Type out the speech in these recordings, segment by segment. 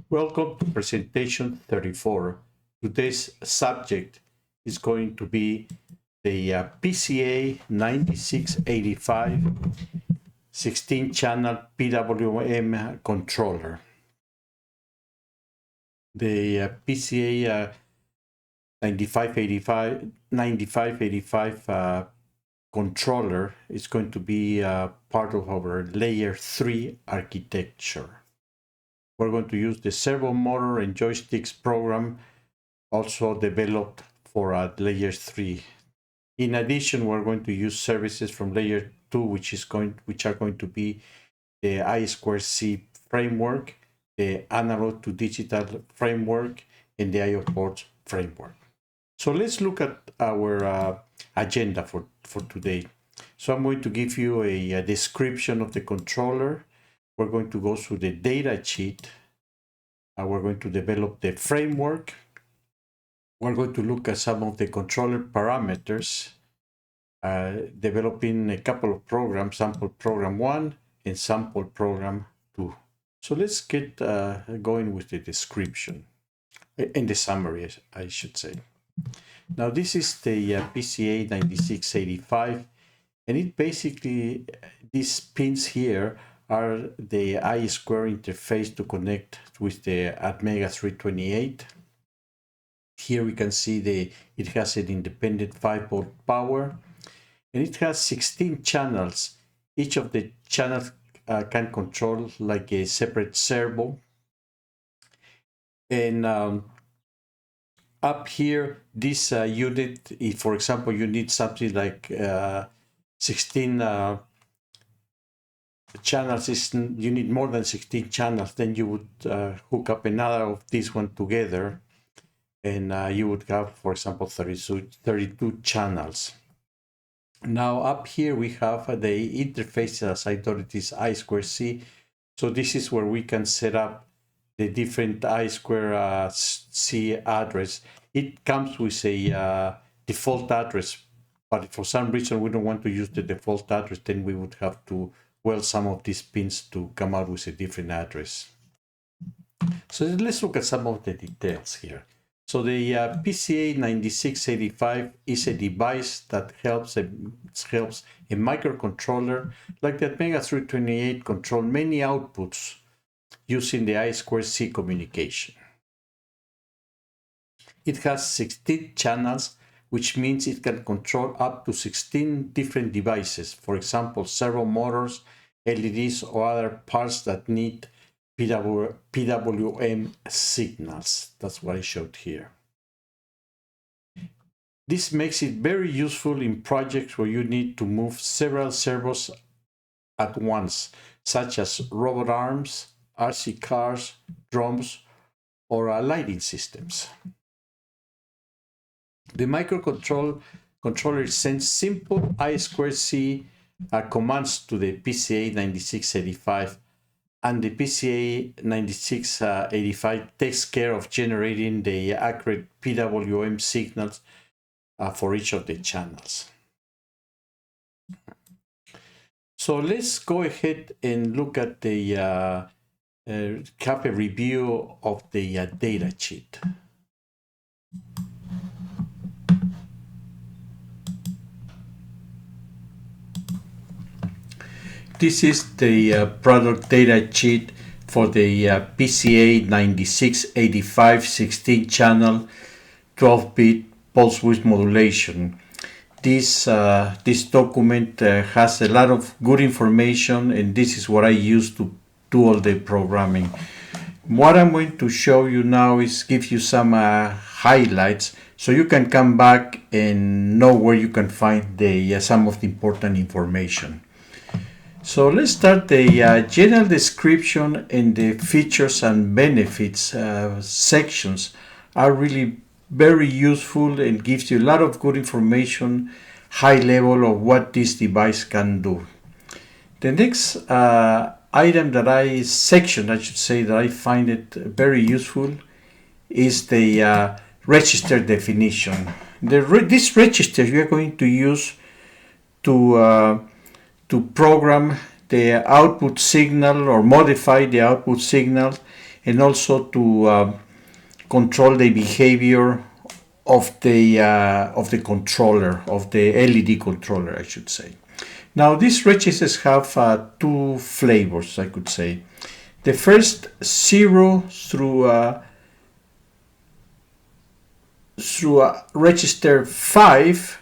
Welcome to presentation 34. Today's subject is going to be the PCA9685 16-channel PWM controller. The PCA 9585 controller is going to be part of our layer 3 architecture. We're going to use the servo motor and joysticks program, also developed for layer 3. In addition, we're going to use services from layer 2, which are going to be the I2C framework, the analog to digital framework, and the IO ports framework. So let's look at our agenda for today. So I'm going to give you a description of the controller. We're going to go through the data sheet. We're going to develop the framework. We're going to look at some of the controller parameters, developing a couple of programs, sample program 1 and sample program 2. So let's get going with the description and the summary, I should say. Now this is the PCA9685, and it basically, these pins here are the I2 interface to connect with the ATMEGA 328. Here we can see it has an independent 5-volt power, and it has 16 channels. Each of the channels can control like a separate servo. And up here, this unit, if for example you need something like 16 channels, you need more than 16 channels, then you would hook up another of these one together, and you would have, for example, 32 channels. Now up here we have the interface, as I thought it is I2C. So this is where we can set up the different I2C address. It comes with a default address, but if for some reason we don't want to use the default address, then we would have to weld some of these pins to come out with a different address. So let's look at some of the details here. So the PCA9685 is a device that helps a microcontroller like the ATMEGA 328 control many outputs using the I2C communication. It has 16 channels, which means it can control up to 16 different devices. For example, servo motors, LEDs, or other parts that need PWM signals. That's what I showed here. This makes it very useful in projects where you need to move several servos at once, such as robot arms, RC cars, drones, or lighting systems. The microcontroller sends simple I2C commands to the PCA9685, and the PCA9685 takes care of generating the accurate PWM signals for each of the channels. So let's go ahead and look at the have a review of the data sheet. This is the product data sheet for the PCA9685 16-channel 12-bit pulse width modulation. This document has a lot of good information, and this is what I use to do all the programming. What I'm going to show you now is give you some highlights, so you can come back and know where you can find the some of the important information. So let's start the general description, and the features and benefits sections are really very useful and gives you a lot of good information, high level of what this device can do. The next section I should say that I find it very useful is the register definition. This register we are going to use to program the output signal or modify the output signal, and also to control the behavior of the controller, of the LED controller, I should say. Now these registers have two flavors, I could say. The first, 0 through register 5,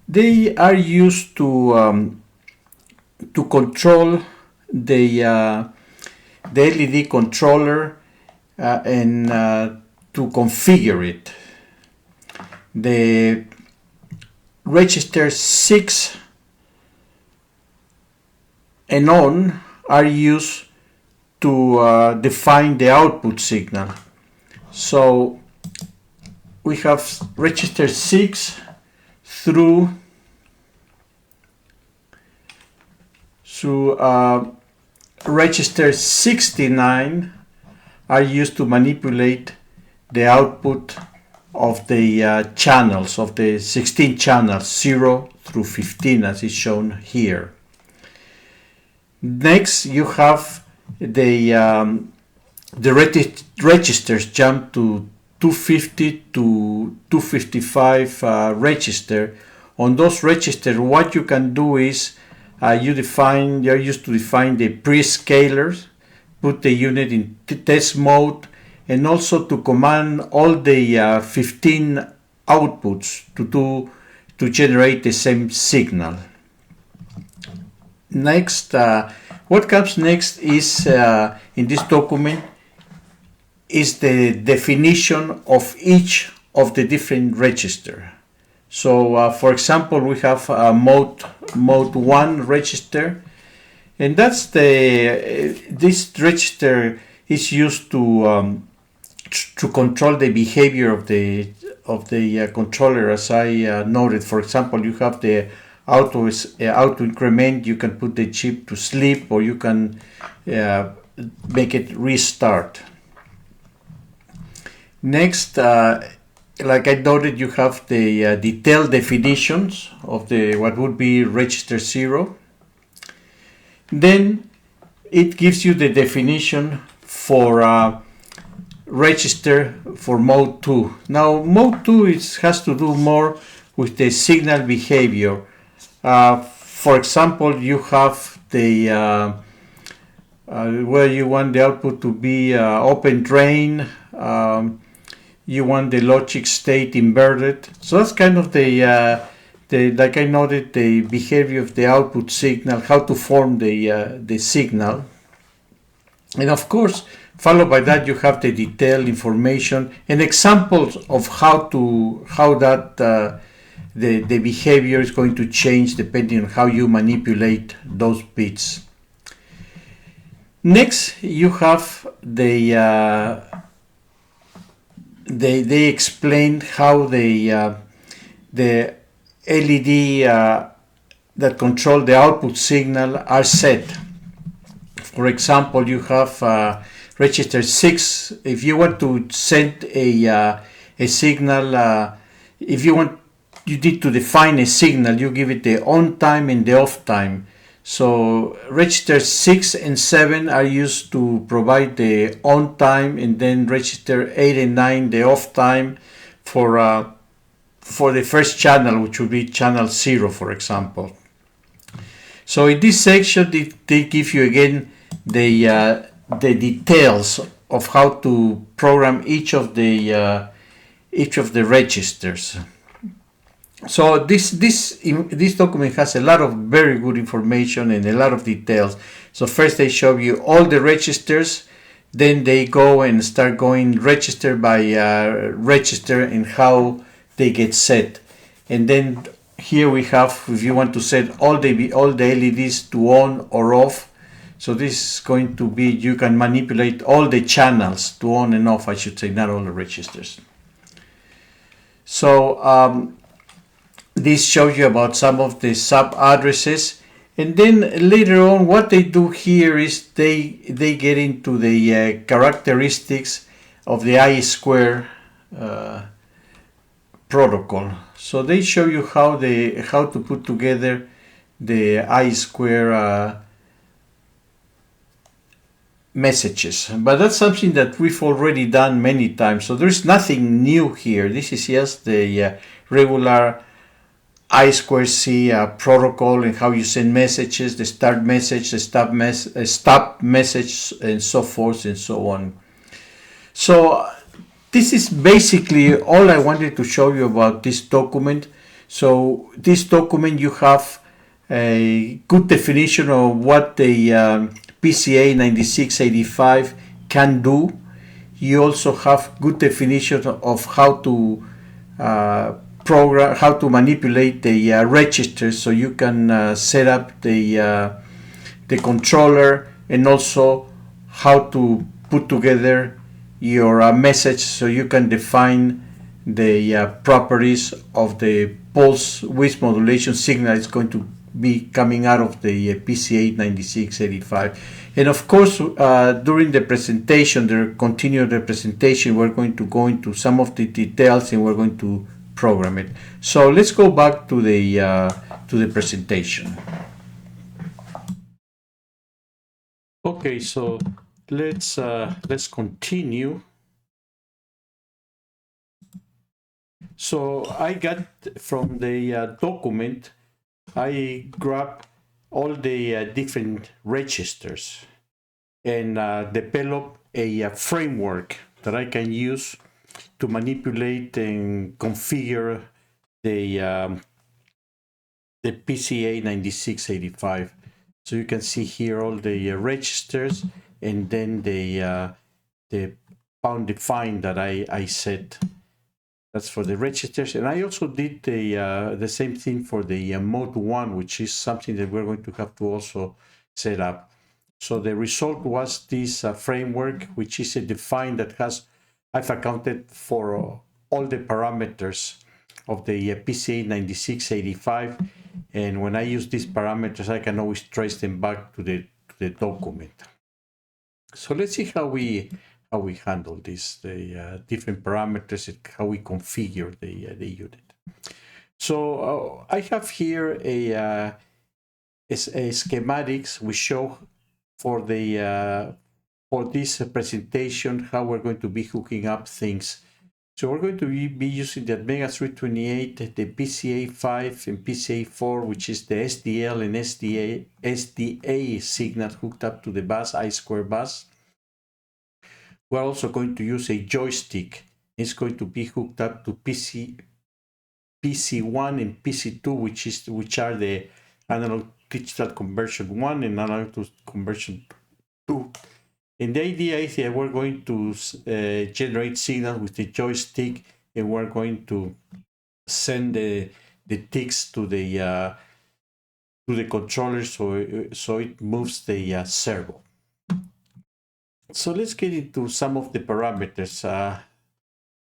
they are used to control the LED controller and to configure it. The register 6 and on are used to define the output signal. So we have register 6 through register 69 are used to manipulate the output of the channels, of the 16 channels, 0 through 15, as is shown here. Next, you have the registers jump to 250 to 255 register. On those registers, what you can do is you're used to define the pre-scalers, put the unit in test mode, and also to command all the 15 outputs to generate the same signal. Next, what comes next is in this document is the definition of each of the different registers. So, for example, we have mode 1 register, and that's this register is used to control the behavior of the controller, as I noted. For example, you have the auto increment. You can put the chip to sleep, or you can make it restart. Next, like I noted, you have the detailed definitions of what would be register 0. Then it gives you the definition for register for mode 2. Now mode 2 has to do more with the signal behavior. For example, you have the where you want the output to be open drain. You want the logic state inverted. So that's kind of the like I noted, the behavior of the output signal, how to form the signal. And of course, followed by that, you have the detailed information and examples of how that the behavior is going to change depending on how you manipulate those bits. Next, you have they explain how the LED that control the output signal are set. For example, you have register 6. If you want to send a signal, you need to define a signal, you give it the on time and the off time. So registers 6 and 7 are used to provide the on time, and then register 8 and 9 the off time for the first channel, which would be channel 0, for example. So in this section, they give you again the details of how to program each of the registers. So this document has a lot of very good information and a lot of details. So first they show you all the registers, then they go and start going register by register and how they get set. And then here we have, if you want to set all the LEDs to on or off. So this is going to be, you can manipulate all the channels to on and off, I should say, not all the registers. So this shows you about some of the sub addresses, and then later on what they do here is they get into the characteristics of the I2 protocol. So they show you how to put together the I2 messages, but that's something that we've already done many times. So there's nothing new here. This is just the regular I2C protocol and how you send messages, the start message, the stop message, and so forth and so on. So this is basically all I wanted to show you about this document. So this document, you have a good definition of what the PCA9685 can do. You also have good definition of how to program, how to manipulate the registers, so you can set up the controller, and also how to put together your message, so you can define the properties of the pulse width modulation signal is going to be coming out of the PCA9685. And of course, during the presentation, the presentation, we're going to go into some of the details and we're going to program it. So let's go back to the presentation. Okay, so let's continue. So I got from the document, I grabbed all the different registers and develop a framework that I can use to manipulate and configure the PCA9685. So you can see here all the registers, and then the bound define that I set. That's for the registers. And I also did the same thing for the mode 1, which is something that we're going to have to also set up. So the result was this framework, which is a define that has, I've accounted for all the parameters of the PCA9685. And when I use these parameters, I can always trace them back to the document. So let's see how we handle this, the different parameters, and how we configure the unit. So I have here a schematics we show for the for this presentation, how we're going to be hooking up things. So we're going to be using the ATMEGA 328, the PCA5 and PCA4, which is the SDL and SDA signal hooked up to the bus, I2 bus. We're also going to use a joystick. It's going to be hooked up to PC1 and PC2, which are the analog digital conversion 1 and analog to conversion 2. And the idea is that we're going to generate signal with the joystick, and we're going to send the ticks to the controller, so it moves the servo. So let's get into some of the parameters.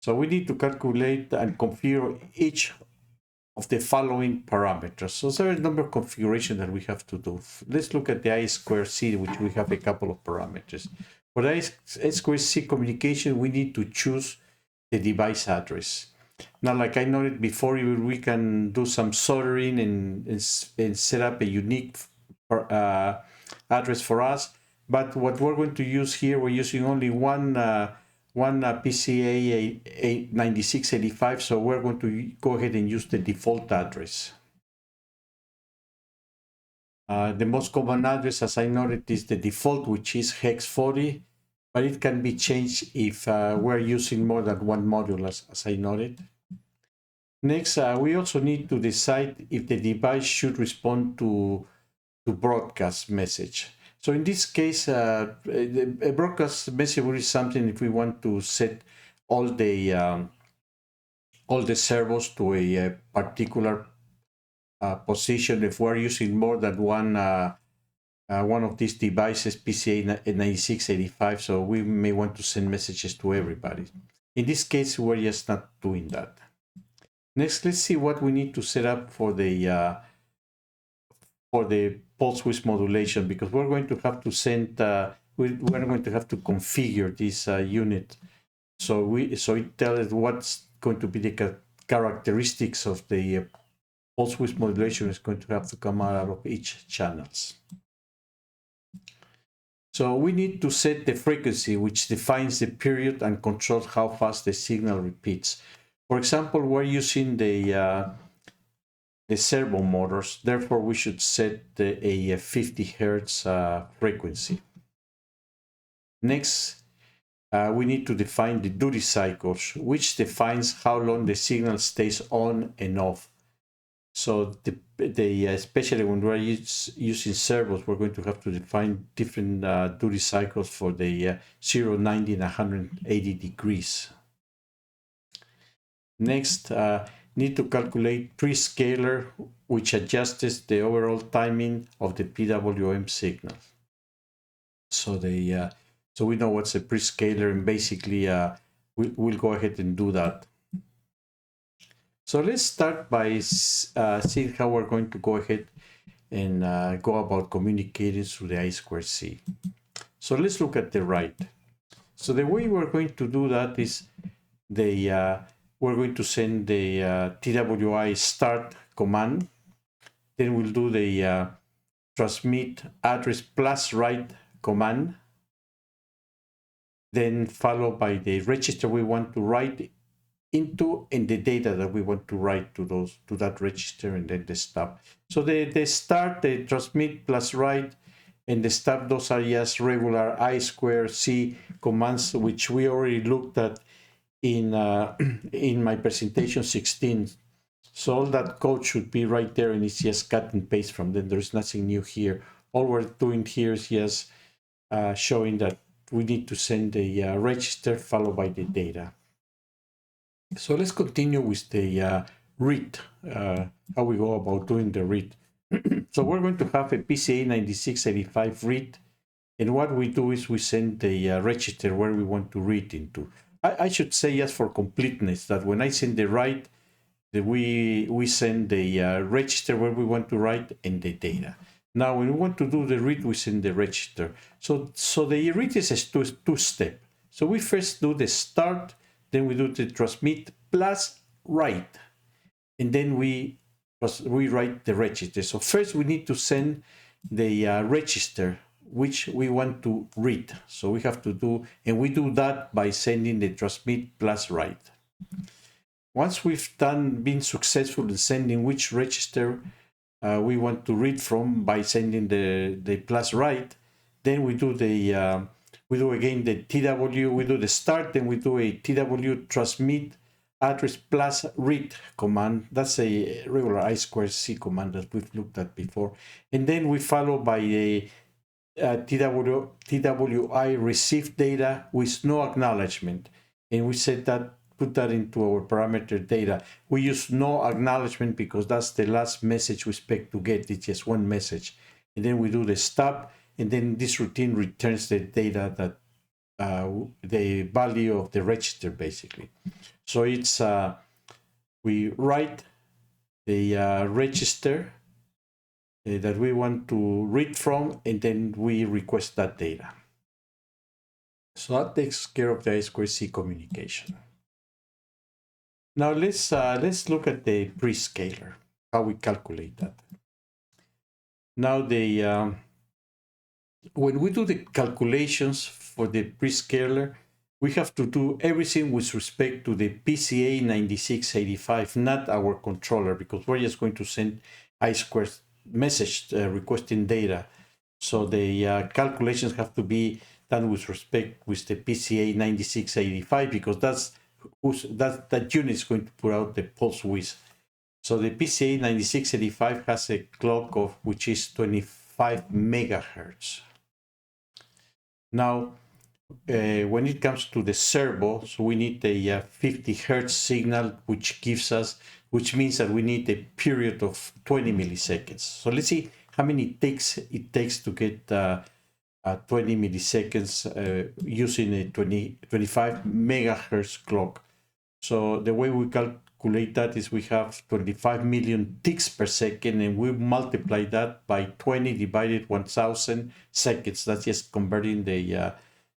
So we need to calculate and configure each of the following parameters. So there are a number of configurations that we have to do. Let's look at the I2C, which we have a couple of parameters. For the I2C communication, we need to choose the device address. Now, like I noted before, we can do some soldering and set up a unique address for us. But what we're going to use here, we're using only one PCA9685, so we're going to go ahead and use the default address. The most common address, as I noted, is the default, which is hex 40, but it can be changed if we're using more than one module, as I noted. Next, we also need to decide if the device should respond to broadcast message. So in this case, a broadcast message is something if we want to set all the servos to a particular position. If we're using more than one of these devices, PCA9685, so we may want to send messages to everybody. In this case, we're just not doing that. Next, let's see what we need to set up for the pulse width modulation, because we're going to have to send, we're going to have to configure this unit. So it tells us what's going to be the characteristics of the pulse width modulation is going to have to come out of each channels. So we need to set the frequency, which defines the period and controls how fast the signal repeats. For example, we're using the servo motors, therefore we should set a 50 Hertz frequency. Next, we need to define the duty cycles, which defines how long the signal stays on and off. So especially when we're using servos, we're going to have to define different duty cycles for the 0, 90, and 180 degrees. Next, need to calculate prescaler, which adjusts the overall timing of the PWM signal. So we know what's a prescaler, and basically we'll go ahead and do that. So let's start by seeing how we're going to go ahead and go about communicating through the I2C. So let's look at the right. So the way we're going to do that is we're going to send the TWI start command. Then we'll do the transmit address plus write command. Then followed by the register we want to write into and the data that we want to write to that register, and then the stop. So the start, the transmit plus write, and the stop, those are just regular I2C commands, which we already looked at in my presentation 16. So all that code should be right there, and it's just cut and paste from them. There's nothing new here. All we're doing here is just showing that we need to send the register followed by the data. So let's continue with the read, how we go about doing the read. So we're going to have a PCA9685 read, and what we do is we send the register where we want to read into. I should say, just for completeness, that when I send the write, we send the register where we want to write and the data. Now, when we want to do the read, we send the register. So the read is a two-step. So we first do the start, then we do the transmit plus write, and then we write the register. So first we need to send the register which we want to read. So we have to do, and we do that by sending the transmit plus write. Once we've been successful in sending which register we want to read from by sending the plus write, then we do again the TW, we do the start, then we do a TW transmit address plus read command. That's a regular I2C command that we've looked at before. And then we follow by a TWI receive data with no acknowledgement. And we put that into our parameter data. We use no acknowledgement because that's the last message we expect to get. It's just one message. And then we do the stop, and then this routine returns the data that the value of the register, basically. So it's we write the register that we want to read from, and then we request that data. So that takes care of the I2C communication. Now let's look at the prescaler, how we calculate that. Now when we do the calculations for the prescaler, we have to do everything with respect to the PCA9685, not our controller, because we're just going to send I2 message requesting data. So the calculations have to be done with respect with the PCA9685, because that unit is going to put out the pulse width. So the PCA9685 has a clock of which is 25 megahertz. Now, when it comes to the servo, so we need a 50 hertz signal, which means that we need a period of 20 milliseconds. So let's see how many takes it takes to get 20 milliseconds using a 25 megahertz clock. So the way we calculate that is we have 25 million ticks per second, and we multiply that by 20 divided 1000 seconds. That's just converting the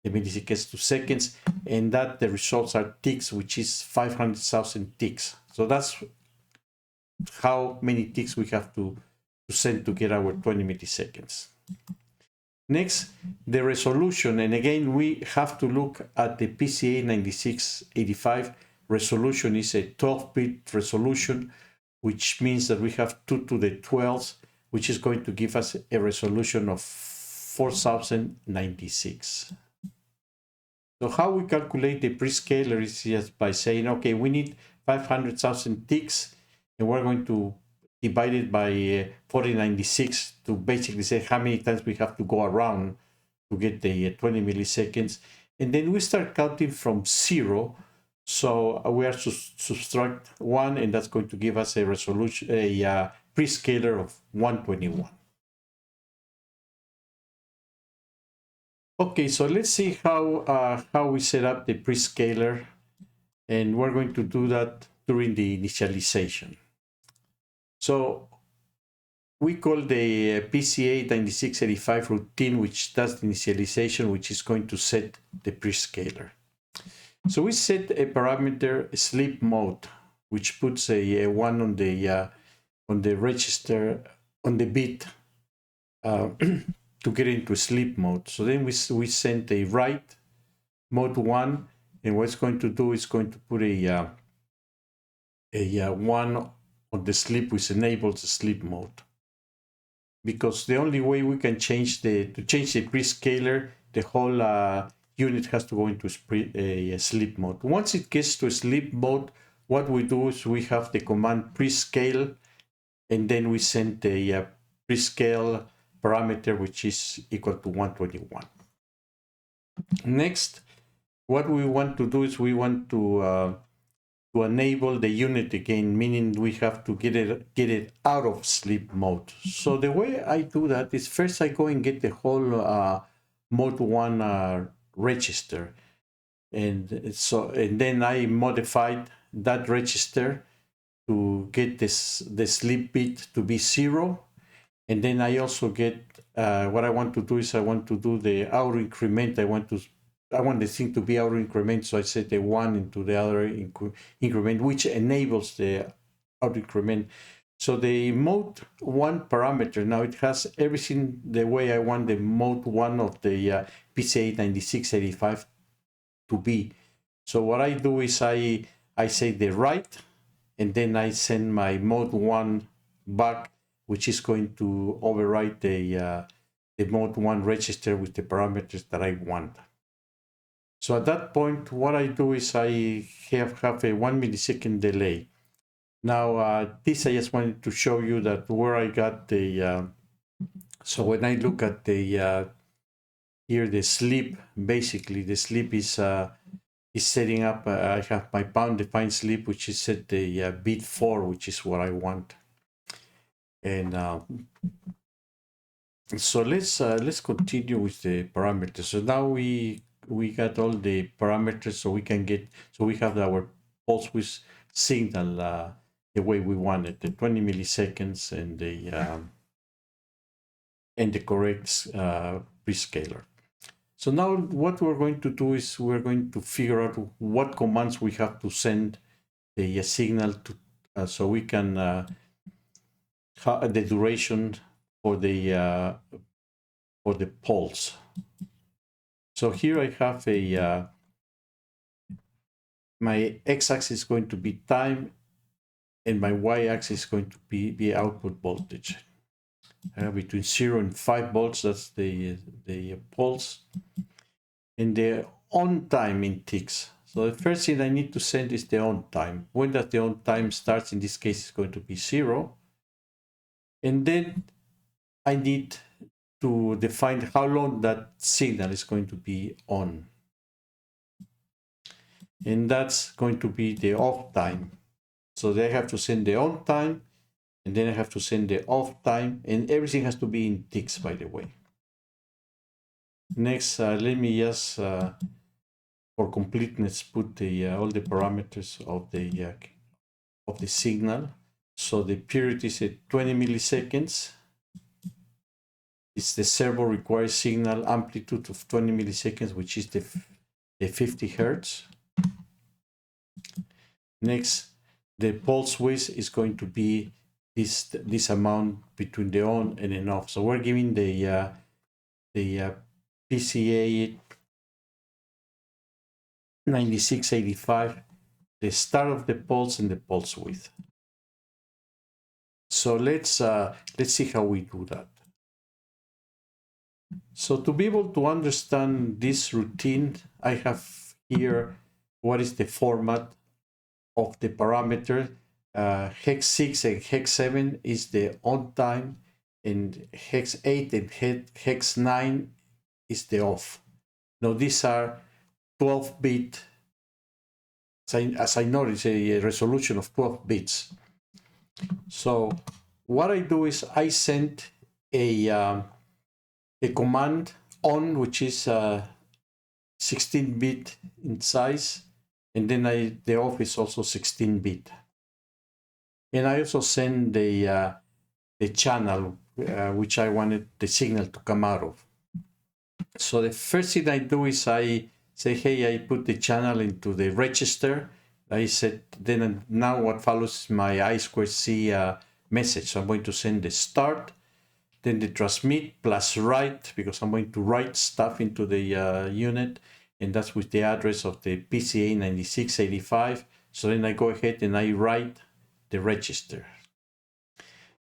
milliseconds to seconds, and that the results are ticks, which is 500,000 ticks. So that's how many ticks we have to send to get our 20 milliseconds. Next, the resolution, and again we have to look at the PCA9685 resolution. Is a 12-bit resolution, which means that we have 2 to the 12, which is going to give us a resolution of 4096. So how we calculate the prescaler is just by saying, okay, we need 500,000 ticks, and we're going to divide it by 4096 to basically say how many times we have to go around to get the 20 milliseconds. And then we start counting from 0. So we are to subtract 1, and that's going to give us a resolution, a prescaler of 121. Okay, so let's see how we set up the prescaler, and we're going to do that during the initialization. So we call the PCA9685 routine, which does the initialization, which is going to set the prescaler. So we set a parameter sleep mode, which puts a 1 on the register, on the bit, to get into sleep mode. So then we send a write mode 1, and what it's going to do is going to put a 1 on the sleep, which enables the sleep mode. Because the only way we can change the prescaler, the whole unit has to go into a sleep mode. Once it gets to sleep mode, what we do is we have the command prescale, and then we send the prescale parameter, which is equal to 121. Next, what we want to do is we want to enable the unit again, meaning we have to get it out of sleep mode. So the way I do that is first I go and get the whole mode 1 register, and then I modified that register to get the sleep bit to be 0. And then I also get what I want to do is I want to do the auto increment. I want the thing to be auto increment, so I set the 1 into the other increment, which enables the auto increment. So the mode 1 parameter, now it has everything the way I want the mode 1 of the PCA9685 to be. So what I do is I say the write, and then I send my mode 1 back, which is going to overwrite the mode 1 register with the parameters that I want. So at that point, what I do is I have a 1 millisecond delay. Now, this I just wanted to show you that where I got the, so when I look at the, here the sleep, basically the sleep is setting up, I have my bound defined sleep, which is set the bit 4, which is what I want. And so let's continue with the parameters. So now we got all the parameters, so we have our pulse width signal the way we want it, the 20 milliseconds and the correct prescaler. So now what we're going to do is we're going to figure out what commands we have to send the signal to, so we can the duration for the pulse. So here I have a my x-axis is going to be time, and my y-axis is going to be output voltage. Between 0 and 5 volts, that's the pulse. And the on time in ticks. So the first thing I need to send is the on time. When does the on time starts? In this case, it's going to be 0. And then I need to define how long that signal is going to be on. And that's going to be the off time. So they have to send the on time, and then I have to send the off time, and everything has to be in ticks, by the way. Next, let me just, for completeness, put the all the parameters of the signal. So the period is at 20 milliseconds. It's the servo required signal amplitude of 20 milliseconds, which is the 50 hertz. Next, the pulse width is going to be this amount between the on and an off. So we're giving the the PCA 9685, the start of the pulse and the pulse width. So let's see how we do that. So to be able to understand this routine, I have here what is the format of the parameter. Hex 6 and hex 7 is the on time, and hex 8 and hex 9 is the off. Now these are 12-bit, as I know, it's a resolution of 12 bits. So what I do is I send a command on, which is 16-bit in size, and then the off is also 16-bit. And I also send the channel which I wanted the signal to come out of. So the first thing I do is I say, hey, I put the channel into the register. I said, then now what follows is my I2C message. So I'm going to send the start, then the transmit plus write, because I'm going to write stuff into the unit, and that's with the address of the PCA9685. So then I go ahead and I write the register.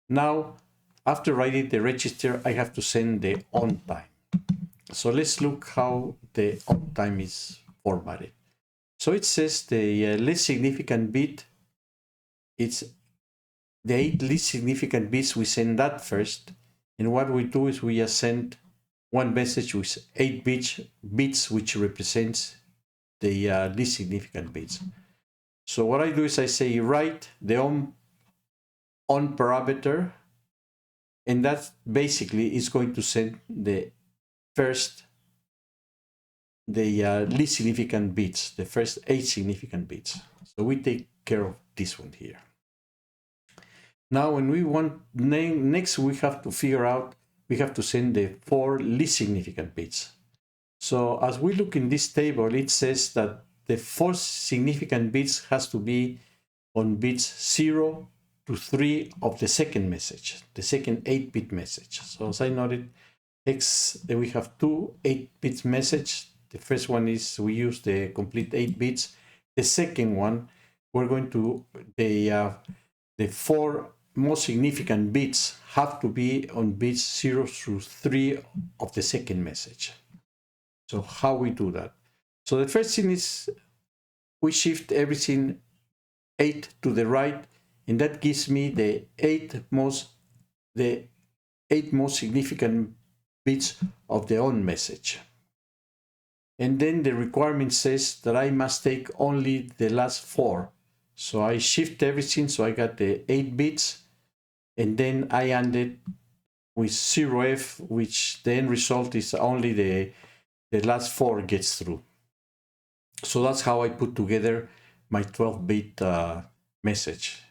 Now, after writing the register, I have to send the on time. So let's look how the on time is formatted. So it says the least significant bit, it's the 8 least significant bits, we send that first. And what we do is we just send one message with 8 bits, which represents the least significant bits. So what I do is I say write the on parameter, and that basically is going to send the least significant bits, the first 8 significant bits. So we take care of this one here. Now, when we want next, we have to figure out, we have to send the 4 least significant bits. So as we look in this table, it says that the 4 significant bits has to be on bits 0 to 3 of the second message, the second 8-bit message. So as I noted, we have 2 8-bit message. The first one is we use the complete 8 bits. The second one, we're going to, the 4 most significant bits have to be on bits 0 through 3 of the second message. So how we do that? So the first thing is we shift everything 8 to the right, and that gives me the 8 most significant bits of the on message. And then the requirement says that I must take only the last 4. So I shift everything, so I got the 8 bits, and then I ended with 0F, which the end result is only the last 4 gets through. So that's how I put together my 12-bit message.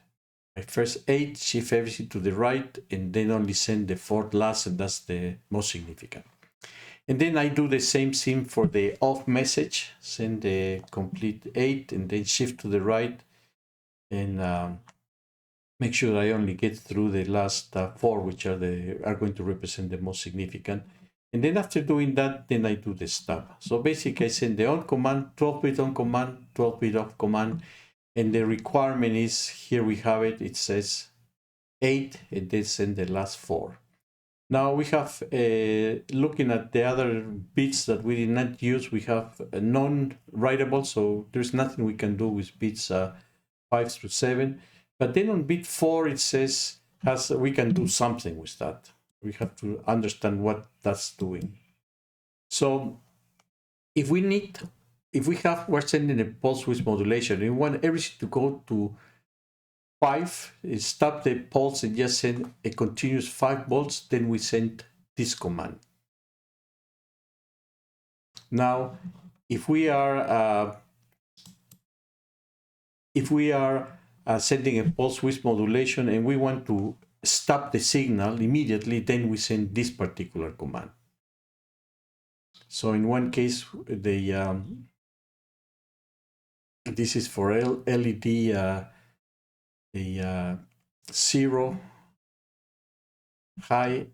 My first 8, shift everything to the right, and then only send the 4th last, and that's the most significant. And then I do the same thing for the off message, send the complete 8, and then shift to the right, and make sure I only get through the last 4, which are going to represent the most significant. And then after doing that, then I do the stop. So basically I send the on command, 12-bit on command, 12-bit off command, and the requirement is, here we have it, it says 8, and then send the last 4. Now we have, looking at the other bits that we did not use, we have non-writable, so there's nothing we can do with bits 5 through 7. But then on bit 4, it says we can do something with that. We have to understand what that's doing. So if we're sending a pulse width modulation, we want everything to go to 5, stop the pulse and just send a continuous 5 volts, then we send this command. Now, if we are sending a pulse width modulation and we want to stop the signal immediately, then we send this particular command. So in one case, this is for LED 0 high,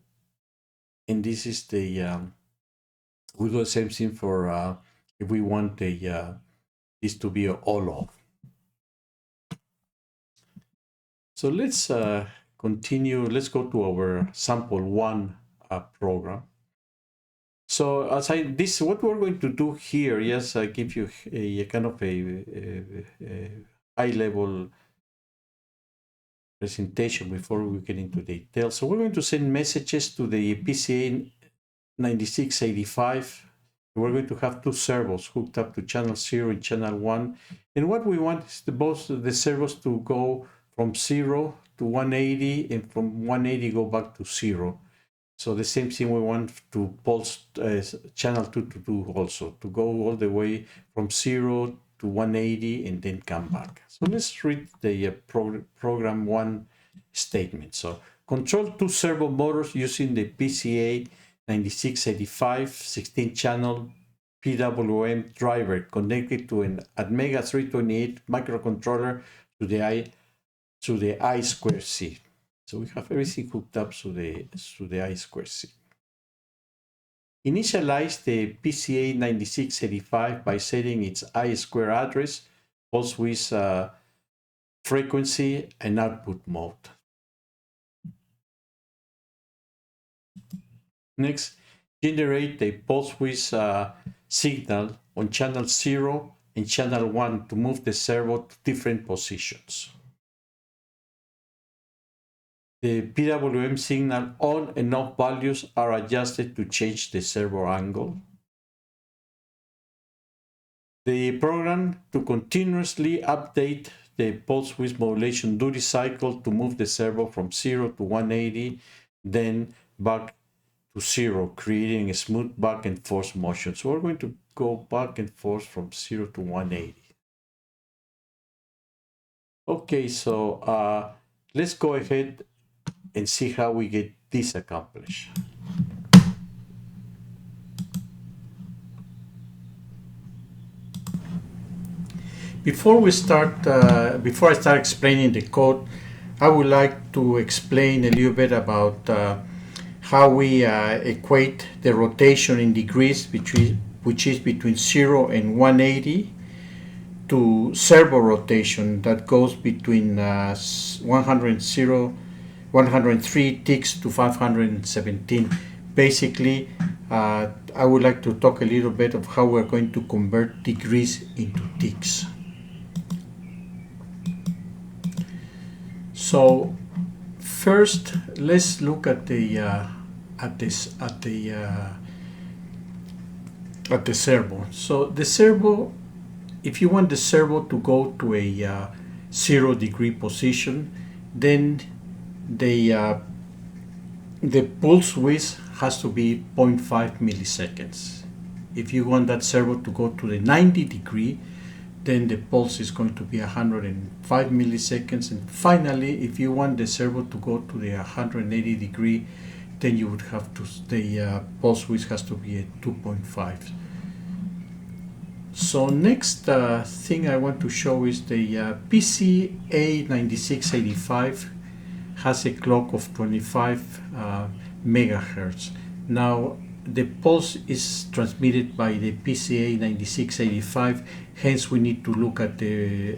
and this is the We do the same thing for if we want this to be all off. So let's continue. Let's go to our sample one program. So what we're going to do here, yes, I give you a kind of a high level presentation before we get into details. So we're going to send messages to the PCA9685. We're going to have two servos hooked up to channel 0 and channel 1. And what we want is both the servos to go from 0 to 180 and from 180 go back to 0. So the same thing we want to pulse channel 2 to do also, to go all the way from 0 to 180 and then come back. So let's read the program one statement. So control two servo motors using the PCA9685 16-channel PWM driver connected to an ATMEGA 328 microcontroller to the I2C. So we have everything hooked up to the I2C. Initialize the PCA9685 by setting its I2 address, pulse width, frequency, and output mode. Next, generate a pulse width signal on channel 0 and channel 1 to move the servo to different positions. The PWM signal on and off values are adjusted to change the servo angle. The program to continuously update the pulse width modulation duty cycle to move the servo from 0 to 180, then back to 0, creating a smooth back and forth motion. So we're going to go back and forth from 0 to 180. Okay, so let's go ahead and see how we get this accomplished. Before I start explaining the code, I would like to explain a little bit about how we equate the rotation in degrees, which is between 0 and 180, to servo rotation that goes between 103 ticks to 517. Basically, I would like to talk a little bit of how we're going to convert degrees into ticks. So first, let's look at the servo. So the servo, if you want the servo to go to a 0 degree position, then the pulse width has to be 0.5 milliseconds. If you want that servo to go to the 90 degree, then the pulse is going to be 105 milliseconds. And finally, if you want the servo to go to the 180 degree, then you would have to, the pulse width has to be at 2.5. So next thing I want to show is the PCA9685 has a clock of 25 megahertz. Now the pulse is transmitted by the PCA9685, hence we need to look at the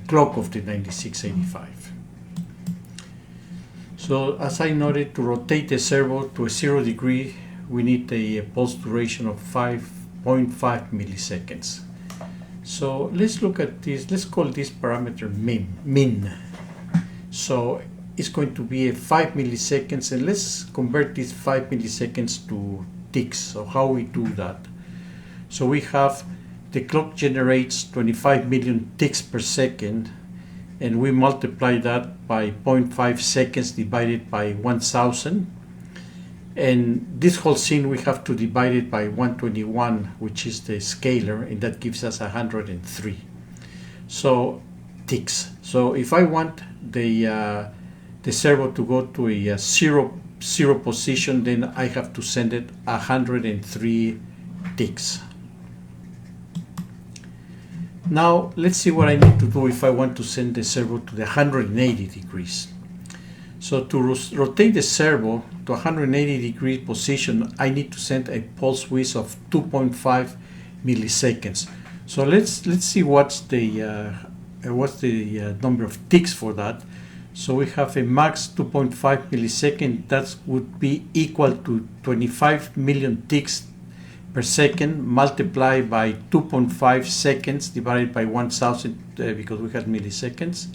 clock of the 9685. So as I noted, to rotate the servo to a 0 degree, we need a pulse duration of 5.5 milliseconds. So let's look at this. Let's call this parameter min. So it's going to be a 5 milliseconds, and let's convert these 5 milliseconds to ticks. So how we do that? So we have the clock generates 25 million ticks per second, and we multiply that by 0.5 seconds divided by 1000, and this whole thing we have to divide it by 121, which is the scalar, and that gives us 103. So ticks. So if I want the servo to go to a zero position, then I have to send it 103 ticks. Now let's see what I need to do if I want to send the servo to the 180 degrees. So to rotate the servo to 180 degree position, I need to send a pulse width of 2.5 milliseconds. So let's see what's the number of ticks for that. So we have a max 2.5 millisecond. That would be equal to 25 million ticks per second multiplied by 2.5 seconds divided by 1000 because we had milliseconds,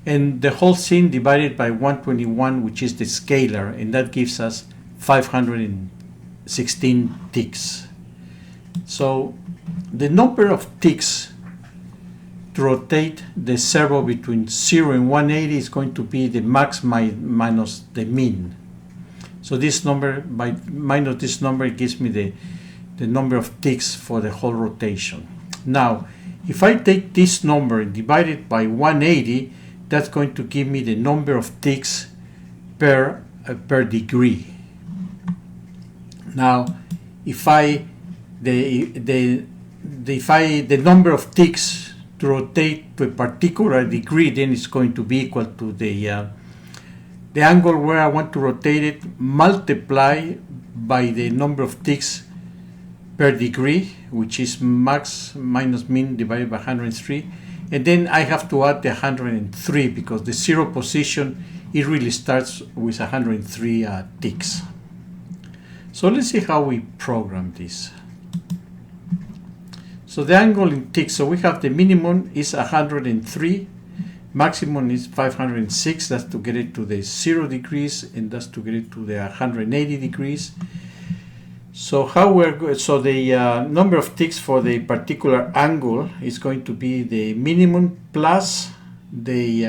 and the whole thing divided by 121, which is the scalar, and that gives us 516 ticks. So the number of ticks to rotate the servo between 0 and 180 is going to be the max minus the mean. So this number, by minus this number, it gives me the number of ticks for the whole rotation. Now, if I take this number and divide it by 180, that's going to give me the number of ticks per degree. Now, if the number of ticks to rotate to a particular degree, then it's going to be equal to the angle where I want to rotate it multiplied by the number of ticks per degree, which is max minus mean divided by 103, and then I have to add the 103 because the 0 position, it really starts with 103 ticks. So let's see how we program this. So the angle in ticks, so we have the minimum is 103, maximum is 506, that's to get it to the 0 degrees, and that's to get it to the 180 degrees. So the number of ticks for the particular angle is going to be the minimum plus the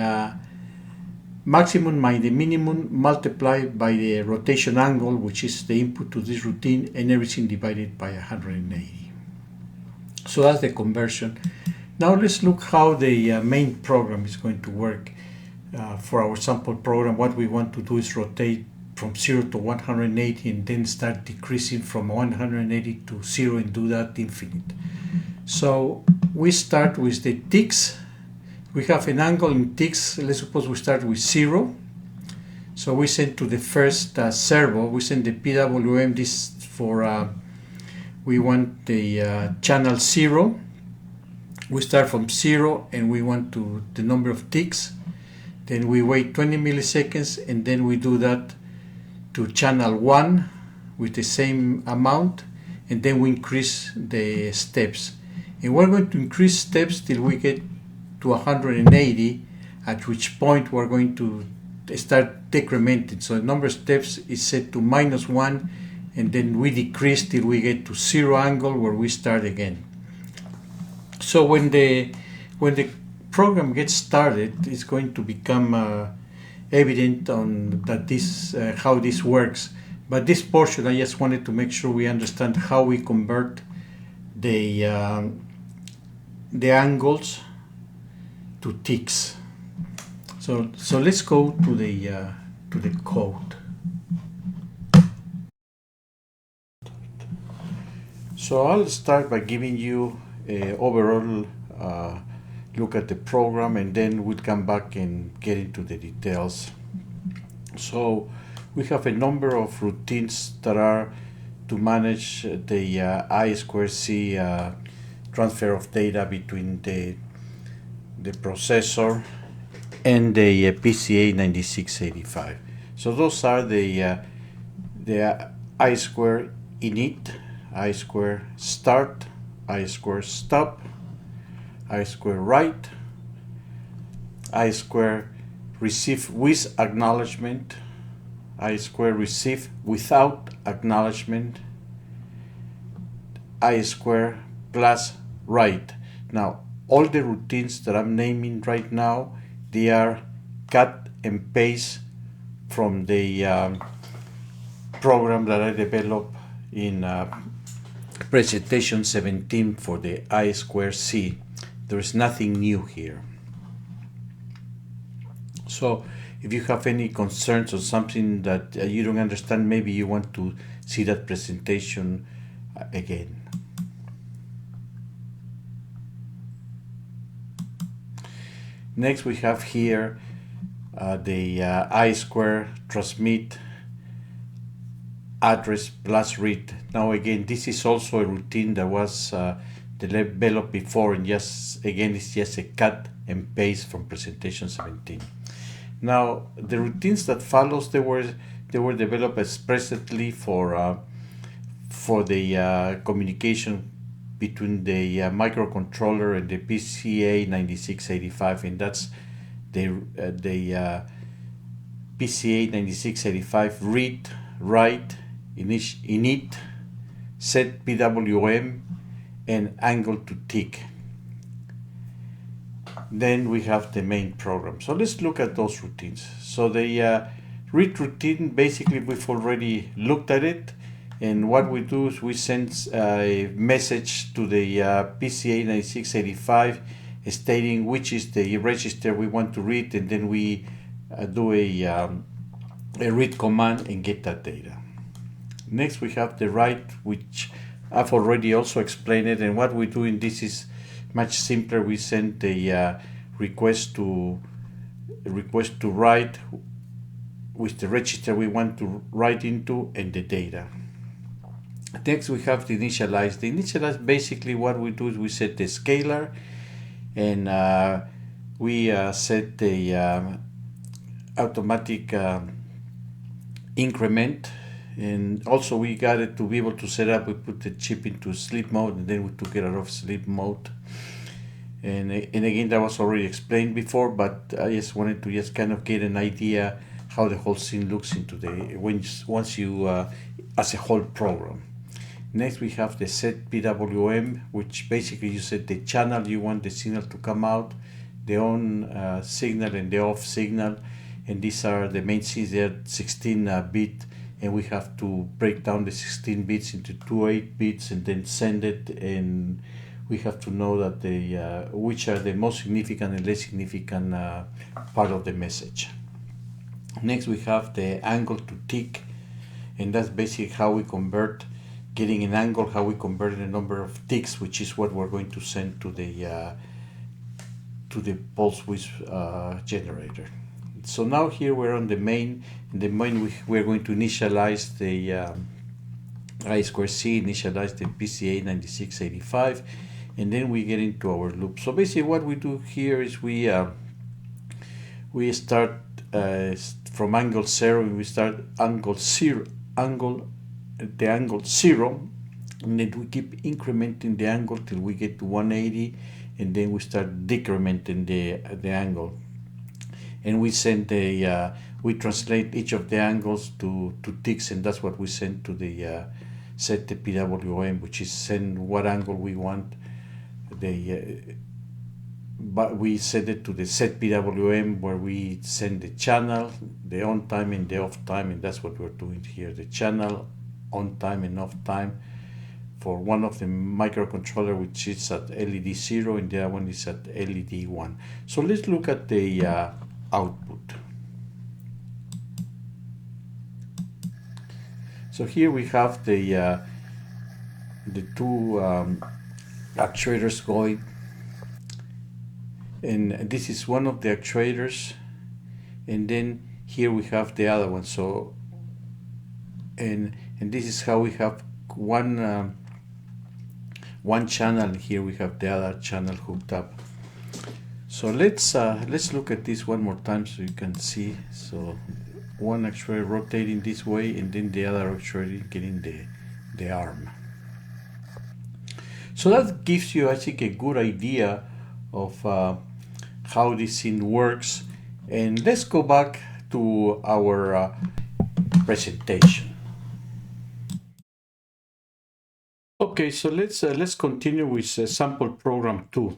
maximum minus the minimum multiplied by the rotation angle, which is the input to this routine, and everything divided by 180. So that's the conversion. Now let's look how the main program is going to work. For our sample program, what we want to do is rotate from 0 to 180 and then start decreasing from 180 to 0 and do that infinite. So we start with the ticks. We have an angle in ticks. Let's suppose we start with 0. So we send to the first servo, we send the PWM this for, we want the channel 0. We start from 0 and we want to the number of ticks. Then we wait 20 milliseconds and then we do that to channel 1 with the same amount, and then we increase the steps. And we're going to increase steps till we get to 180, at which point we're going to start decrementing. So the number of steps is set to -1, and then we decrease till we get to 0 angle where we start again. So when the program gets started, it's going to become evident on that how this works. But this portion, I just wanted to make sure we understand how we convert the angles to ticks. So let's go to the code. So I'll start by giving you an overall look at the program, and then we'll come back and get into the details. So we have a number of routines that are to manage the I2C transfer of data between the processor and the PCA9685. So those are the I2 init, I2 start, I2 stop, I2 write, I2 receive with acknowledgement, I2 receive without acknowledgement, I2 plus write. Now all the routines that I'm naming right now, they are cut and paste from the program that I developed in presentation 17 for the I2C. There is nothing new here. So if you have any concerns or something that you don't understand, maybe you want to see that presentation again. Next we have here the I square transmit address plus read. Now again, this is also a routine that was developed before, and just again it's just a cut and paste from presentation 17. Now the routines that follows, they were developed expressly for the communication between the microcontroller and the PCA9685, and that's the PCA9685 read, write, init, set PWM, and angle to tick. Then we have the main program. So let's look at those routines. So the read routine, basically we've already looked at it, and what we do is we send a message to the PCA9685 stating which is the register we want to read, and then we do a read command and get that data. Next we have the write, which I've already also explained it, and what we do in this is much simpler. We send the request to write with the register we want to write into and the data. Next we have the initialize. The initialize, basically what we do is we set the scalar, and we set the automatic increment, and also we got it to be able to set up. We put the chip into sleep mode, and then we took it out of sleep mode. And again, that was already explained before, but I just wanted to just kind of get an idea how the whole scene looks into the once you as a whole program. Next we have the set PWM, which basically you set the channel you want the signal to come out, the on signal and the off signal, and these are the main scenes. They're 16 bit, and we have to break down the 16 bits into 2 8 bits and then send it, and we have to know that the which are the most significant and less significant part of the message. Next we have the angle to tick, and that's basically how we convert, getting an angle, how we convert the number of ticks, which is what we're going to send to the pulse width generator. So now here we're on the main. In the main we're going to initialize the I2C, initialize the PCA9685, and then we get into our loop. So basically what we do here is we start from angle 0, we start angle 0, the angle 0, and then we keep incrementing the angle till we get to 180, and then we start decrementing the angle, and we send we translate each of the angles to ticks, and that's what we send to the set the PWM, which is send what angle we want. But we set it to the set PWM, where we send the channel, the on time and the off time, and that's what we're doing here, the channel, on time and off time, for one of the microcontroller, which is at LED 0, and the other one is at LED 1. So let's look at the output. So here we have the two actuators going, and this is one of the actuators, and then here we have the other one. So and this is how we have one channel, and here we have the other channel hooked up. So let's look at this one more time so you can see. So one actuator rotating this way, and then the other actuator getting the arm. So that gives you, I think, a good idea of how this scene works. And let's go back to our presentation. Okay, so let's continue with sample program 2.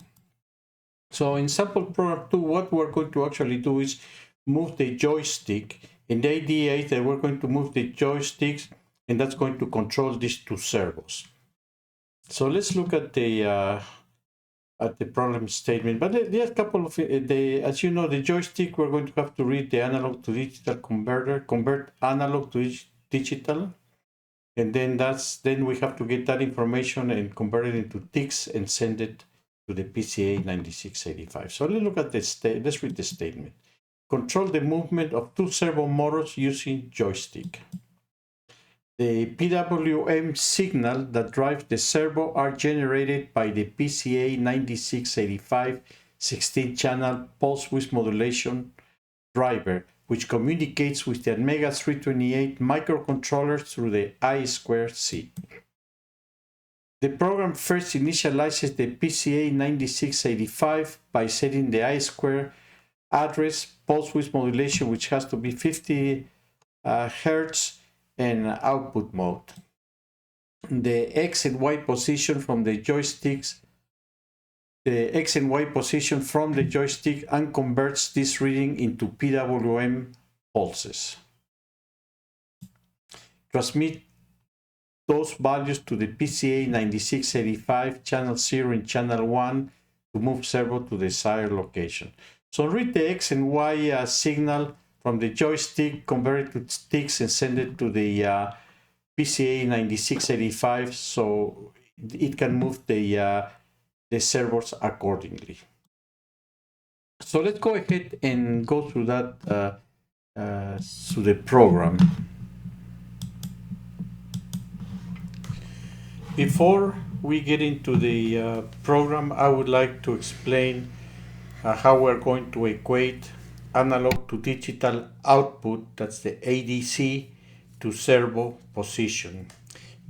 So in sample program 2, what we're going to actually do is move the joystick, and the idea is that we're going to move the joysticks, and that's going to control these two servos. So let's look at the problem statement. But there's a couple of as you know, the joystick, we're going to have to read the analog to digital converter, convert analog to digital, and then we have to get that information and convert it into ticks and send it to the PCA9685. So let's look at let's read the statement. control the movement of two servo motors using joystick. The PWM signal that drives the servo are generated by the PCA9685 16-channel pulse width modulation driver, which communicates with the ATMEGA 328 microcontroller through the I2C. The program first initializes the PCA9685 by setting the I2 address pulse width modulation, which has to be 50 Hz, and output mode. The X and Y position from the joysticks, and converts this reading into PWM pulses. Transmit those values to the PCA9685 channel 0 and channel 1 to move servo to the desired location. So read the X and Y signal from the joystick, convert it to sticks, and send it to the PCA9685 so it can move the servos accordingly. So let's go ahead and go through that through the program. Before we get into the program, I would like to explain how we're going to equate analog to digital output, that's the ADC, to servo position.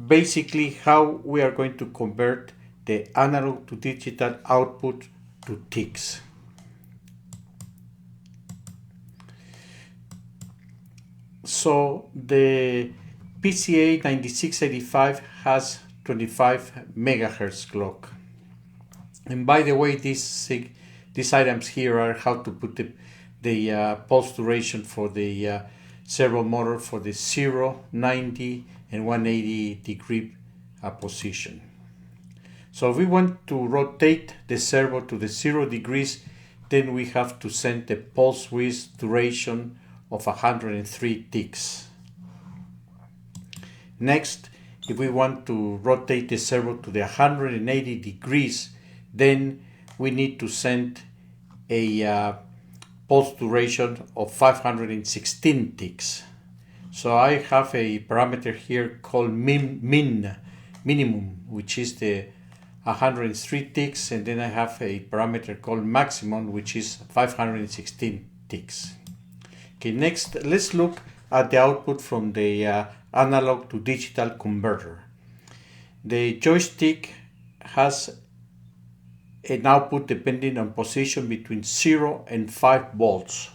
Basically, how we are going to convert the analog to digital output to ticks. So the PCA9685 has 25 megahertz clock. And by the way, these items here are how to put the pulse duration for the servo motor for the 0, 90, and 180 degree position. So if we want to rotate the servo to the 0 degrees, then we have to send the pulse width duration of 103 ticks. Next, if we want to rotate the servo to the 180 degrees, then we need to send a pulse duration of 516 ticks. So I have a parameter here called minimum, which is the 103 ticks, and then I have a parameter called maximum, which is 516 ticks. Okay, next let's look at the output from the analog to digital converter. The joystick has an output depending on position between 0 and 5 volts.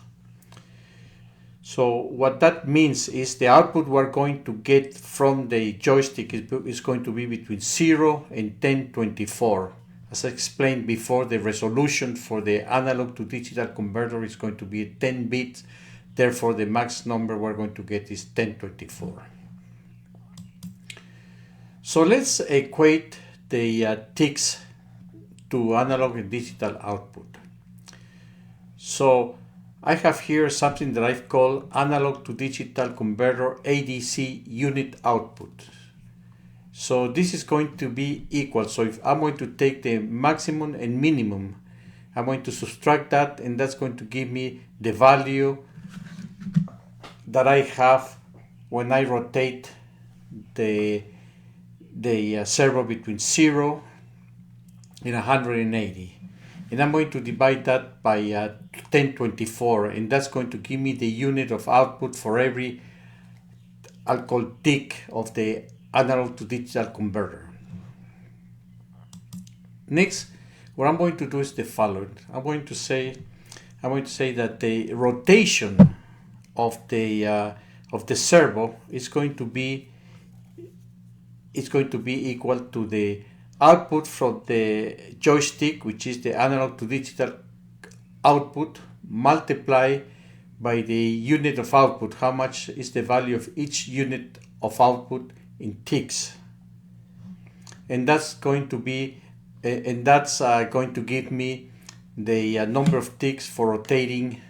So what that means is the output we're going to get from the joystick is going to be between 0 and 1024. As I explained before, the resolution for the analog to digital converter is going to be 10 bits. Therefore, the max number we're going to get is 1024. So let's equate the ticks to analog and digital output. So I have here something that I've called analog to digital converter ADC unit output. So this is going to be equal. So if I'm going to take the maximum and minimum, I'm going to subtract that, and that's going to give me the value that I have when I rotate the servo between 0 and 180. And I'm going to divide that by 1024, and that's going to give me the unit of output for every, I'll call, tick of the analog to digital converter. Next, what I'm going to do is the following. I'm going to say that the rotation of the servo is going to be equal to the output from the joystick, which is the analog to digital output, multiplied by the unit of output. How much is the value of each unit of output in ticks? And that's going to be, going to give me the number of ticks for rotating,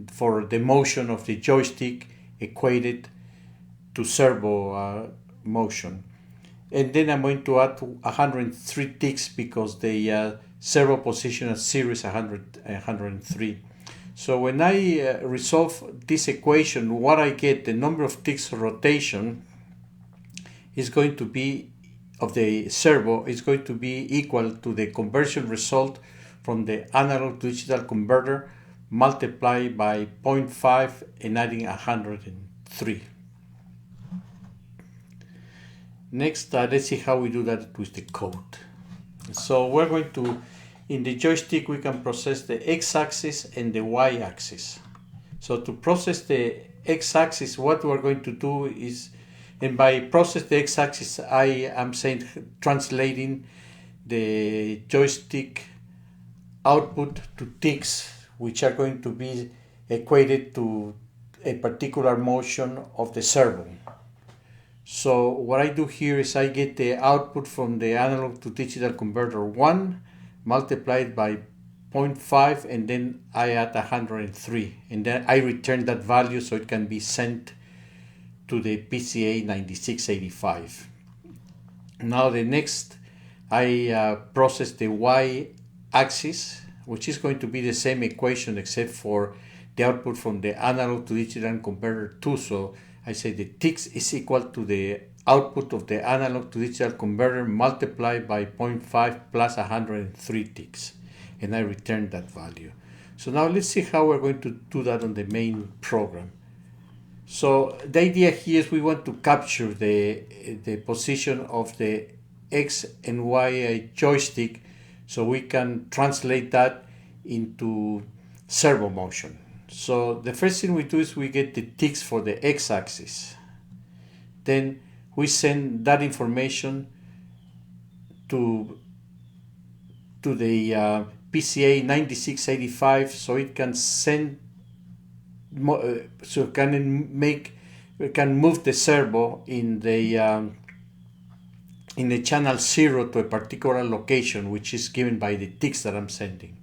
for the motion of the joystick equated to servo motion. And then I'm going to add 103 ticks because the servo position at 0 is 103. So when I resolve this equation, what I get, the number of ticks rotation is going to be, of the servo, is going to be equal to the conversion result from the analog to digital converter multiplied by 0.5 and adding 103. Next, let's see how we do that with the code. So we're going to, in the joystick, we can process the x-axis and the y-axis. So to process the x-axis, what we're going to do is, and by process the x-axis, I am saying translating the joystick output to ticks, which are going to be equated to a particular motion of the servo. So what I do here is I get the output from the analog to digital converter 1 multiplied by 0.5, and then I add 103, and then I return that value so it can be sent to the PCA9685. Now the next, I process the y-axis, which is going to be the same equation except for the output from the analog to digital converter 2. So I say the ticks is equal to the output of the analog to digital converter multiplied by 0.5 plus 103 ticks, and I return that value. So now let's see how we're going to do that on the main program. So the idea here is we want to capture the position of the X and Y joystick so we can translate that into servo motion. So the first thing we do is we get the ticks for the x-axis. Then we send that information to the PCA9685 so it can send, so it can move the servo in the channel 0 to a particular location, which is given by the ticks that I'm sending.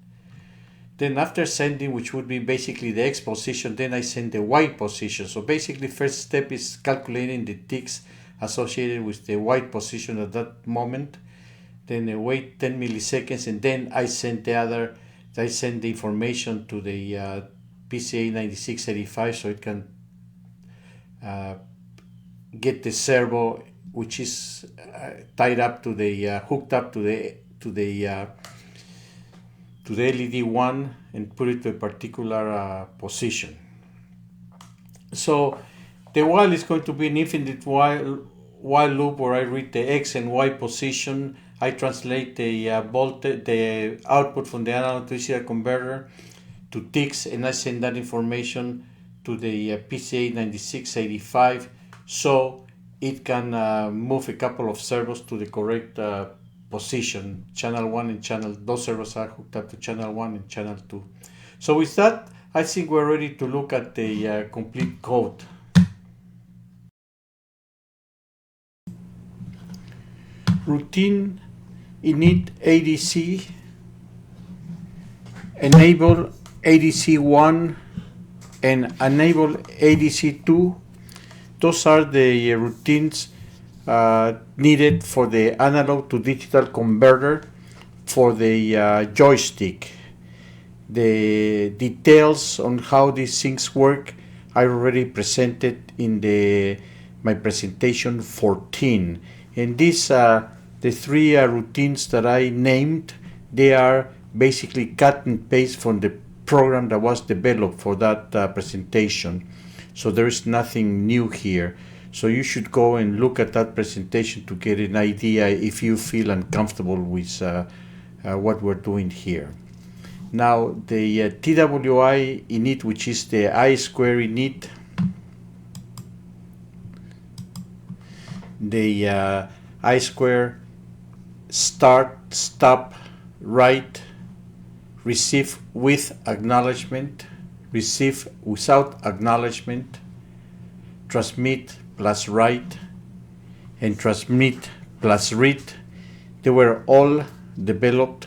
Then after sending, which would be basically the X position, then I send the Y position. So basically first step is calculating the ticks associated with the Y position at that moment. Then I wait 10 milliseconds, and then I send the information to the PCA9685 so it can get the servo, which is tied up to the hooked up to the LED 1, and put it to a particular position. So the while is going to be an infinite while loop where I read the X and Y position. I translate the output from the analog to digital converter to ticks, and I send that information to the PCA9685 so it can move a couple of servos to the correct position, channel 1 and those servos are hooked up to channel 1 and channel 2. So with that, I think we're ready to look at the complete code. Routine init ADC, enable ADC1 and enable ADC2. Those are the routines needed for the analog to digital converter for the joystick. The details on how these things work I already presented in my presentation 14. And these the three routines that I named, they are basically cut and paste from the program that was developed for that presentation. So there is nothing new here. So you should go and look at that presentation to get an idea if you feel uncomfortable with what we're doing here. Now the TWI init, which is the I2 init, the I2 start, stop, write, receive with acknowledgement, receive without acknowledgement, transmit plus write, and transmit plus read, they were all developed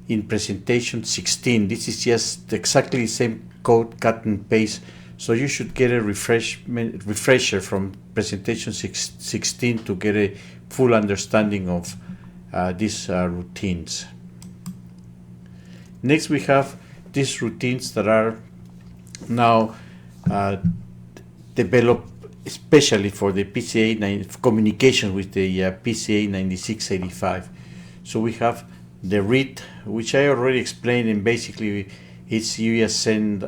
in presentation 16. This is just exactly the same code, cut and paste, so you should get a refresher from presentation 16 to get a full understanding of these routines. Next we have these routines that are now developed especially for the PCA communication with the PCA9685. So we have the read, which I already explained, and basically it's you just send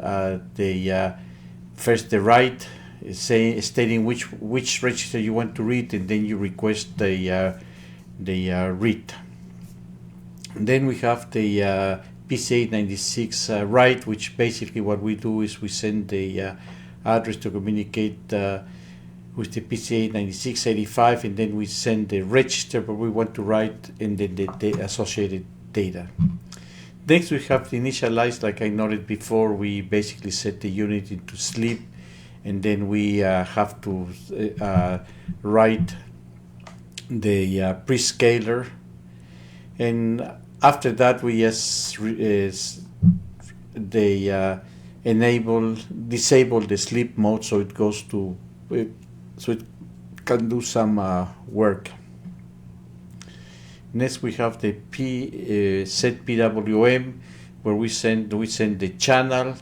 first the write, stating which register you want to read, and then you request the read. And then we have the PCA96 write, which basically what we do is we send the address to communicate with the PCA9685, and then we send the register where we want to write and then the associated data. Next, we have the initialize. Like I noted before, we basically set the unit into sleep, and then we have to write the prescaler, and after that we just disable the sleep mode, so it goes to so it can do some work. Next, we have the set PWM, where we send the channel,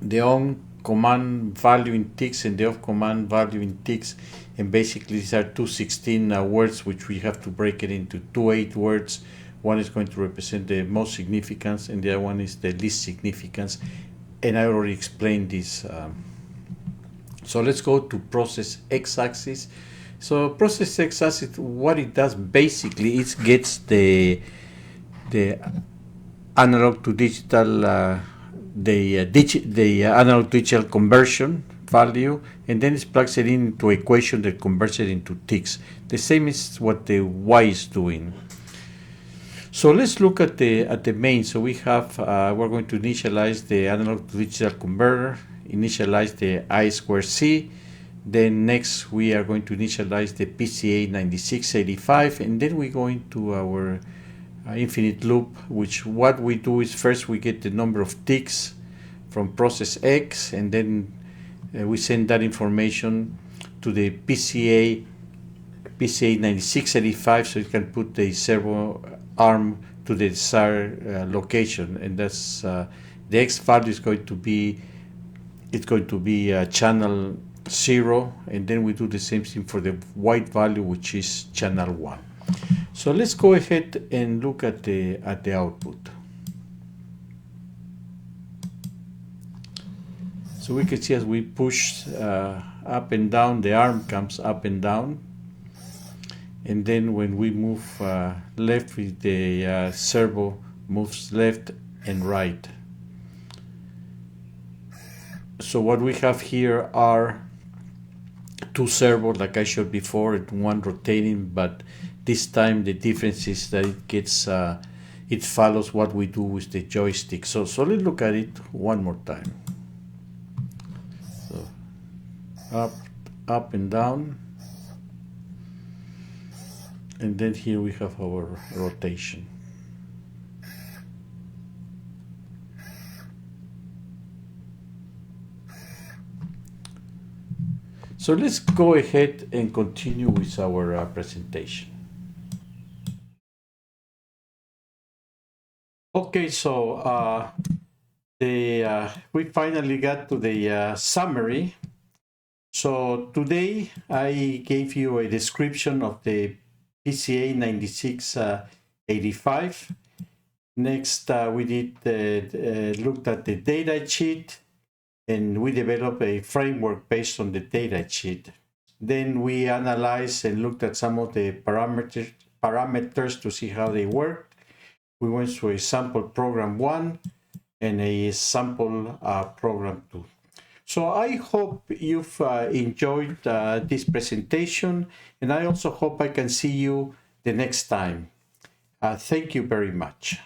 the on command value in ticks and the off command value in ticks, and basically these are 216 words, which we have to break it into 28 words. One is going to represent the most significance, and the other one is the least significance. And I already explained this. So let's go to process x-axis. So process x-axis, what it does basically, it gets the analog to digital, the analog to digital conversion value, and then it plugs it into equation that converts it into ticks. The same is what the Y is doing. So let's look at the main. So we have we're going to initialize the analog to digital converter, initialize the I2C. Then next we are going to initialize the PCA9685, and then we go into our infinite loop, which what we do is first we get the number of ticks from process X, and then we send that information to the PCA9685, so it can put the servo arm to the desired location, and that's the X value is going to be channel 0, and then we do the same thing for the white value, which is channel 1. So let's go ahead and look at the output. So we can see as we push up and down, the arm comes up and down, and then when we move left, with the servo moves left and right. So what we have here are two servos, like I showed before, one rotating, but this time the difference is that it gets it follows what we do with the joystick. So let's look at it one more time. So up and down, and then here we have our rotation. So let's go ahead and continue with our presentation. Okay, so we finally got to the summary. So today I gave you a description of the PCA9685. Next, we looked at the data sheet, and we developed a framework based on the data sheet. Then we analyzed and looked at some of the parameters to see how they work. We went through a sample program 1 and a sample program 2. So I hope you've enjoyed this presentation, and I also hope I can see you the next time. Thank you very much.